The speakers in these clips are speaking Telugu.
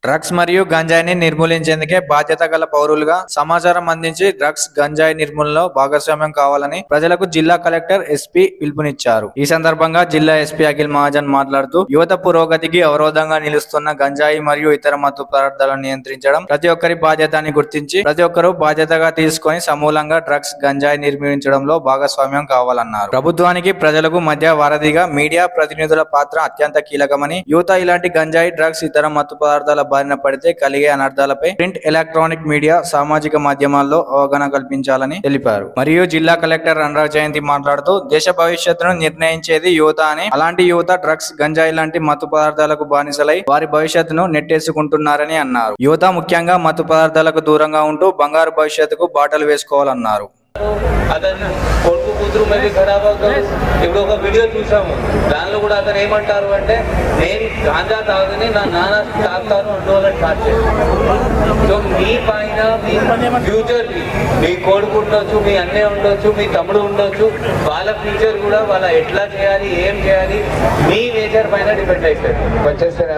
డ్రగ్స్ మరియు గంజాయిని నిర్మూలించేందుకే బాధ్యత గల పౌరులుగా సమాచారం అందించి డ్రగ్స్ గంజాయి నిర్మూలనలో భాగస్వామ్యం కావాలని ప్రజలకు జిల్లా కలెక్టర్ ఎస్పీ పిలుపునిచ్చారు. ఈ సందర్భంగా జిల్లా ఎస్పీ అఖిల్ మహాజన్ మాట్లాడుతూ యువత పురోగతికి అవరోధంగా నిలుస్తున్న గంజాయి మరియు ఇతర మత్తు పదార్థాలను నియంత్రించడం ప్రతి ఒక్కరి బాధ్యత అని గుర్తించి ప్రతి ఒక్కరూ బాధ్యతగా తీసుకొని సమూలంగా డ్రగ్స్ గంజాయి నిర్మూలించడంలో భాగస్వామ్యం కావాలన్నారు. ప్రభుత్వానికి ప్రజలకు మధ్య వారధిగా మీడియా ప్రతినిధుల పాత్ర అత్యంత కీలకమని, యువత ఇలాంటి గంజాయి డ్రగ్స్ ఇతర మత్తు పదార్థాల బారిన పడితే కలిగే అనర్థాలపై ప్రింట్, ఎలక్ట్రానిక్ మీడియా, సామాజిక మాధ్యమాల్లో అవగాహన కల్పించాలని తెలిపారు. మరియు జిల్లా కలెక్టర్ అనురాగ్ జయంతి మాట్లాడుతూ దేశ భవిష్యత్తును నిర్ణయించేది యువత అని, అలాంటి యువత డ్రగ్స్, గంజాయి లాంటి మత్తు పదార్థాలకు బానిసలై వారి భవిష్యత్తును నెట్టేసుకుంటున్నారని అన్నారు. యువత ముఖ్యంగా మత్తు పదార్థాలకు దూరంగా ఉంటూ బంగారు భవిష్యత్తుకు బాటలు వేసుకోవాలన్నారు. అతను కొడుకు కూతురు మళ్ళీ ఖరాబ్ అవుతారు. ఇప్పుడు ఒక వీడియో చూసాము, దానిలో కూడా అతను ఏమంటారు అంటే, నేను గాంజా తాగుని నా నాన్న తాగుతాను అందువల్ల స్టార్ట్ చేస్తాను. సో మీ పైన మీ ఫ్యూచర్, మీ కొడుకు ఉండొచ్చు, మీ అన్నయ్య ఉండొచ్చు, మీ తమ్ముడు ఉండొచ్చు, వాళ్ళ ఫ్యూచర్ కూడా వాళ్ళ ఎట్లా చేయాలి, ఏం చేయాలి, మీ నేచర్ పైన డిపెండ్ అవుతుంది. వచ్చేసిన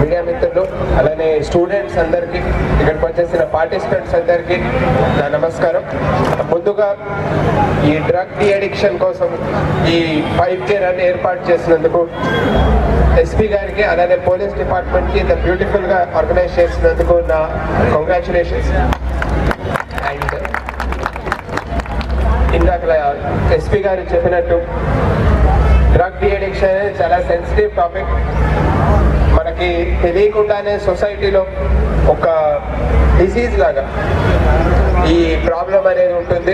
మీడియా మిత్రులు, అలానే స్టూడెంట్స్ అందరికీ, ఇక్కడికి వచ్చేసిన పార్టిసిపెంట్స్ అందరికీ నా నమస్కారం. ముందుగా ఈ డ్రగ్ డి అడిక్షన్ కోసం ఈ 5K రన్ ఏర్పాటు చేసినందుకు ఎస్పీ గారికి, అలానే పోలీస్ డిపార్ట్మెంట్కి ఇంత బ్యూటిఫుల్గా ఆర్గనైజ్ చేసినందుకు నా కంగ్రాచులేషన్స్. అండ్ ఇందాక ఎస్పీ గారు చెప్పినట్టు డ్రగ్ డి అడిక్షన్ అనేది చాలా సెన్సిటివ్ టాపిక్. మనకి తెలియకుండానే సొసైటీలో ఒక డిసీజ్ లాగా ఈ ప్రాబ్లం అనేది ఉంటుంది.